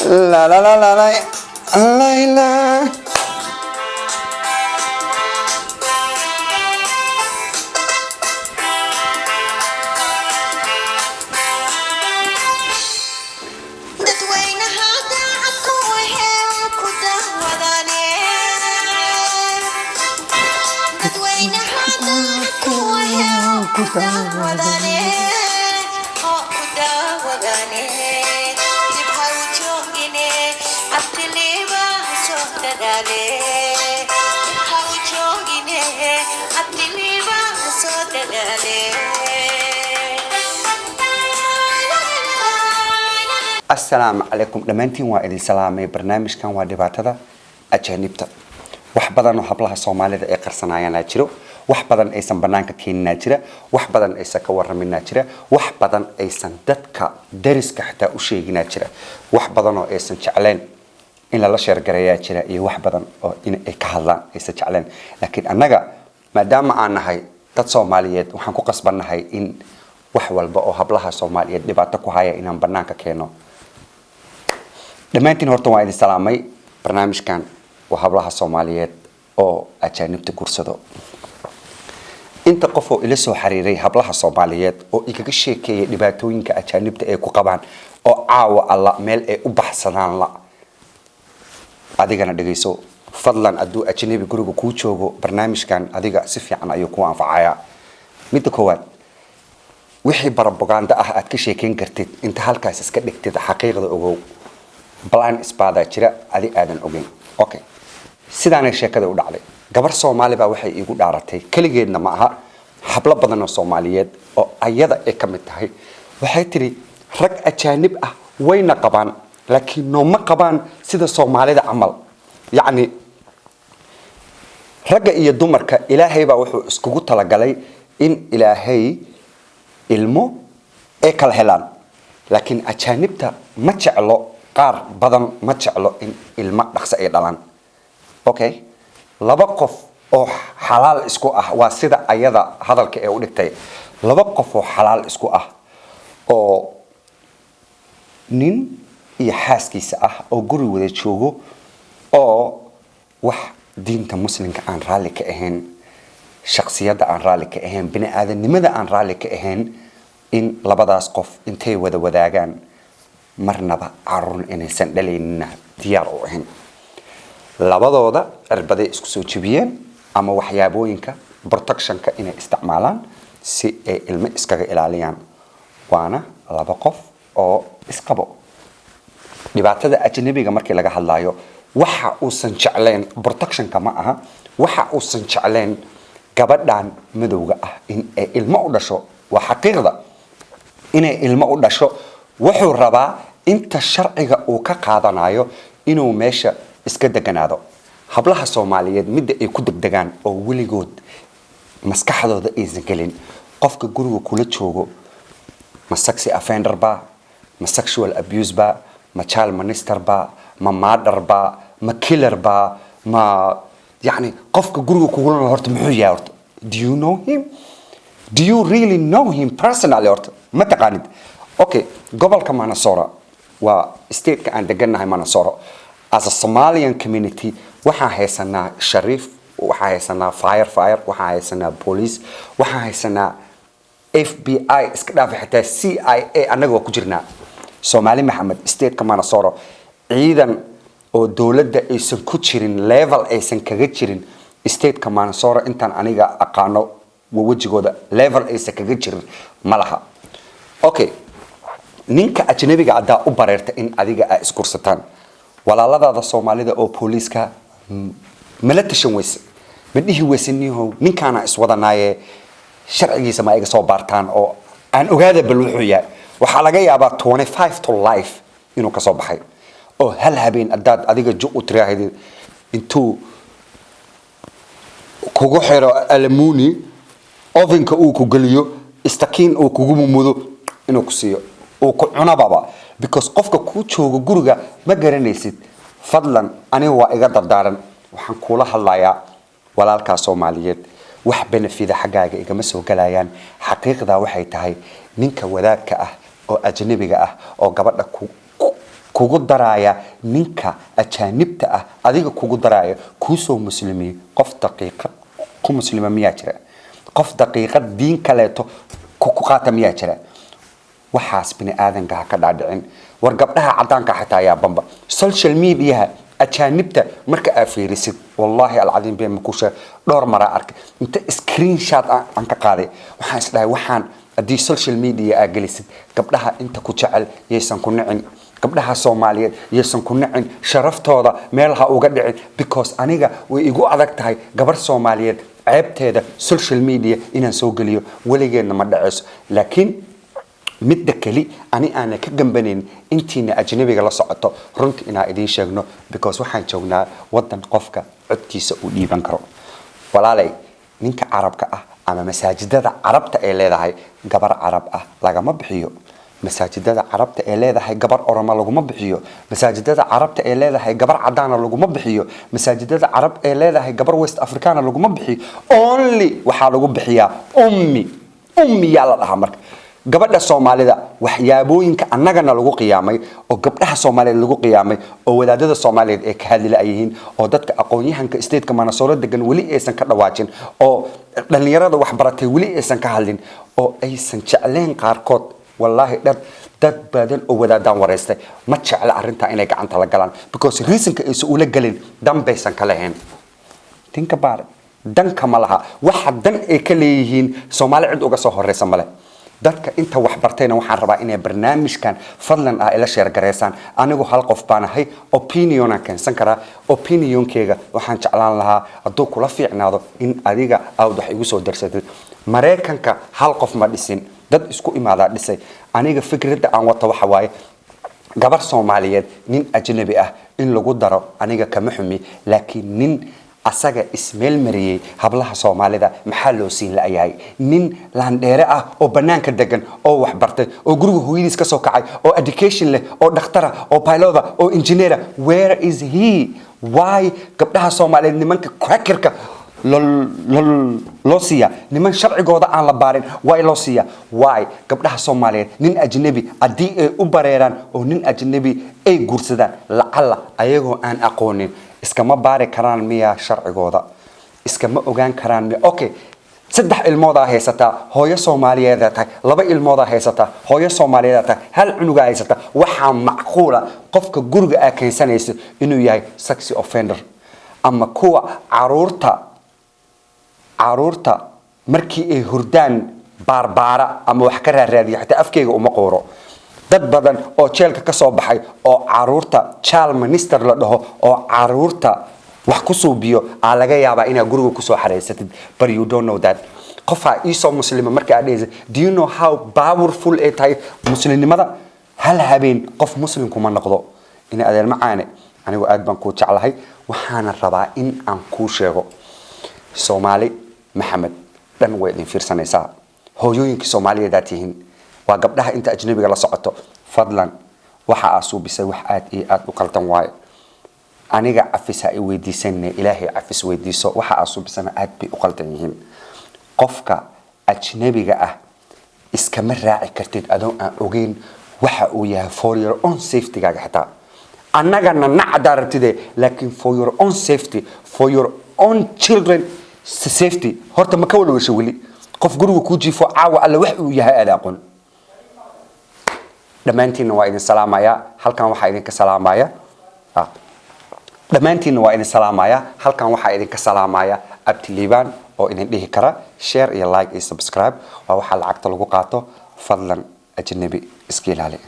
La la la la la la la. السلام عليكم دمانتين وإذن سلامي برنامج كان ودباتة أجانبتا وحبضان وحبلها الصومالي ذا إقر صناعي ناجرو وحبضان أيسان بنانك كين ناجرة وحبضان أيسا كورا من ناجرة وحبضان أيسان دادك دارسك حتى أشيغ ناجرة وحبضان أيسان شعلين إن لا شير قرية جرا إيه وحبضان إن إكهلان أيسا شعلين لكن أننا ما دام أنا هاي داد صوماليات وحنكو قصبنا هاي إن وحوال بقو حبلها الصوماليات دباتكو هاي إنان بنانك كينو دمانتين هورتون waa idin salaamay barnaamijkan waa hablaha Soomaaliyeed oo ajaanibta guursado inta qof oo ila soo xiriiray hablaha Soomaaliyeed oo iga sheekeeyay dhibaatooyinka ajaanibta ay ku qabaan oo caawa alla meel ay u baxsadaan la adigana dhageyso fadlan aduu ajnabi guriga ku joogo barnaamijkan adiga si fiican ayuu ku anfacaya mid koowaad wixii propaganda ah aad ka sheekeen kartid inta halkaas iska dhigtid xaqiiqda ogow بلان إسبادا جرا أدي آدم أوجين أوكي سيدنا الشيء كذا ودعلي قبر الصومالي بوحي يقول دارتي كل جينا معها حبل بدنا الصوماليات أو أيضا إكملتها وحي تري رك أجانب وين قبان لكن نوم قبان سيد الصومالي ده عمل يعني رجع يدمر كإلهي بوحي اسكوت على جلي إن إلهي علمه أكل هلان لكن أجانب ده ما تعلو قار بدن ما جعله إن الماء رخص أي دلان، أوكي، لبقف أو حلال إسكو واسدة أيضا هذا الكأول التاي، لبقف أو حلال إسكو أو نين يحاس كيس أو جرو وده شوجو أو وح دين كمسلم كأن رالي كأهن شخصيات عن رالي كأهن بني آدم لماذا عن رالي كأهن إن لبضع أسقف إنتي وده وداعان marnaba arun inaysan dhalayna diyaar u ahayn labadooda arbada isku soo jibiyeen ama waxyaabooyinka protectionka inay isticmaalaan si ay ilmo iskaga ilaaliyaan waana laba qof oo isqabo dhibaatada ajnabiga markii laga hadlayo waxa uu san jecleen protectionka ma aha waxa uu san jecleen gabadhan madowga ah in ay ilmo u dhasho waa xaqiiqda inay ilmo u dhasho wuxuu rabaa inta sharciga uu ka qaadanayo inuu meesha iska deganaado hablaha Soomaaliyeed mid ay ku degdegaan oo wiligood maskaxdooda aysan galin qofka guriga kula joogo ma sexy offender ba ma sexual abuse ba ma child molester ba ma murder ba ma killer ba ma yani qofka guriga kugula horta muxuu yahay horta do you know him do you really know him personally horta ma taqaanid okay gobolka Manasora waa state ka aan deganahay Manasora as a Somalian community waxa haysanaa Sharif waxa haysanaa fire waxa haysanaa police waxa haysanaa FBI iska dhaaf xitaa CIA anaga ku jirnaa Somali Maxamed state ka Manasora ciidan oo dawladda aysan ku jirin level aysan kaga jirin state ka Manasora intaan aniga aqaano wajigooda level aysan kaga jirin malaha okay ninka ajnabiga adaa u bareerta in adiga ay iskursataan walaalada Soomaalida oo booliska mala tashan weyse madhihi weysaniyo ninkaana iswadanaaye sharcigiisa ma iga soo baartaan oo aan ogaada bal wuxuu yahay waxa laga yaabaa 25 to life inuu ka soo baxay oo hal habeen adaad adiga u tiraahday intuu kugu xiro alamuni ovenka uu ku galiyo istakiin uu kugu mudo inuu ku siiyo oo ku cuna baba because qofka ku joogo guriga ma garanaysid fadlan aniga waa iga dardaaran waxaan kula hadlayaa walaalka Soomaaliyeed wax benefida xagaaga igama soo galayaan xaqiiqda waxay tahay ninka wadaadka ah oo ajnabiga ah oo gabadha kugu daraaya ninka ajaanibta ah adiga kugu daraaya kuusoo muslimiin qof daqiiqad ku muslima miyaa jira qof daqiiqad diin kaleeto ku qaata miyaa jira waxaas bini aadanka ka dhaadhicin war gabdhaha cadaanka xitaa ayaa bamba social media ajaanibta marka aad fiirisid wallahi alcadiim been makusha dhowr mara arkay inta screenshot aan ka qaaday waxaan isdhahay waxaan hadii social media aad gelisid gabdhaha inta ku jecel yeysan ku nicin gabdhaha Soomaaliyeed yeysan ku nicin sharaftooda meelaha uga dhicin because aniga way igu adag tahay gabar Soomaaliyeed ceebteeda social media inaan soo geliyo waligeena ma dhacayso laakiin midda kali ani aan ka gambaneyn intiina ajnabiga la socoto runtii inaa idin sheegno because waxaan joognaa wadan qofka codkiisa uu dhiiban karo walaalay ninka carabka ah ama masaajidada carabta ee leedahay gabar carab ah lagama bixiyo masaajidada carabta ee leedahay gabar oroma laguma bixiyo masaajidada carabta ee leedahay gabar cadaana laguma bixiyo masaajidada carab ee leedahay gabar west africana laguma bixiyo only waxa lagu bixiyaa ummi yaa la dhahaa marka gabadha Soomaalida waxyaabooyinka annagana lagu qiyaamay oo gabdhaha Soomaaliyeed lagu qiyaamay oo wadaadada Soomaaliyeed ee ka hadlila yihiin oo dadka aqoon-yahanka state-ka Manasoro degan wali aysan ka dhawaajin oo dhalinyarada wax baratay wali aysan ka hadlin oo aysan jecleen qaarkood wallahi dad badan oo wadaadaan wareystay ma jecla arinta inay gacanta la galaan because reasonka ay soo ula galin dambaysan ka lahayn tinka baar danka malaha waxa dan ay ka leeyihiin Soomaali cid uga soo horeysan male dadka inta wax bartayna waxaan rabaa inay barnaamijkan fadlan ila share gareysaan anigu hal qof baan ahay opinion aan keensan karaa opinionkeyga waxaan jeclaan lahaa hadduu kula fiicnaado in adiga aad wax igu soo darsatid Mareykanka hal qof ma dhisin dad isku imaada dhisay aniga fikradda aan wato waxa waaye gabar Soomaaliyeed nin ajnabi ah in lagu daro aniga kama xumi laakiin nin asaga ismeel mariyay hablaha Soomaalida maxaa loo siin laayahay nin laandheere ah oo banaanka degan oo wax bartay oo guriga hooyadiis ka soo kacay oo education leh oo dhakhtar oo pilot oo engineer where is he why gabdhaha Soomaaliyeed nimanka crackerka loo siiya niman sharcigooda aan la baarin way loo siiya why gabdhaha Soomaaliyeed nin ajnabi adii ay u bareeraan oo nin ajnabi ay guursadaan lacala ayagoo aan aqoonin iskama baari karaan miya sharcigooda iskama ogaan karaan miya okay saddex ilmooda haysata hooyo Soomaaliyeed tahay laba ilmooda haysata hooyo Soomaaliyeed tahay hal cunuga haysata waxa macquula qofka guriga ay keensanayso inuu yahay sexy offender ama kuwa caruurta markii ay hurdaan baarbaara ama wax ka raadiya xitaa afkeyga uma qooro dad badan oo jeelka ka soo baxay oo caruurta child minister la dhaho oo caruurta wax ku suubiyo aan laga yaabaa inaa guriga ku soo xareysatid but you don't know that qofa iso muslima marka aad leeyahay do you know how powerful it is muslimnimada hal habeen qof muslim kuma noqdo ina adeer macaane anigu aad baan ku jeclahay waxaana rabaa in aan ku sheego Soomaali Maxamed dhan way idin fiirsanaysaa hooyooyinka Soomaaliyeed aad tihiin waa gabdhaha inta ajnabiga la socoto fadlan waxa aasuubisay wax aad u qaldan waay aniga afisa ay weydiisanay ilaahay afis weydiiso waxa aasuubisana aad bay u qaldan yihiin qofka ajnabiga ah iskama raaci kartid adoo aan ogeyn waxa uu yahay for your own safety gaaga xitaa annagana nacda rabtide laakiin for your own safety for your own children safety horta ma ka walwasho wali qof guriga ku jiifo caawa alla wax uu yahay aad aqoon dhamaantiina waa idin salaamaya halkan waxa idin ka salaamaya dhamaantiina waa idin salaamaya halkan waxa idin ka salaamaya Abdi Liban oo idin dhihi kara share iyo like iyo subscribe waa waxa lacagta lagu qaato fadlan ajnabi iska ilaali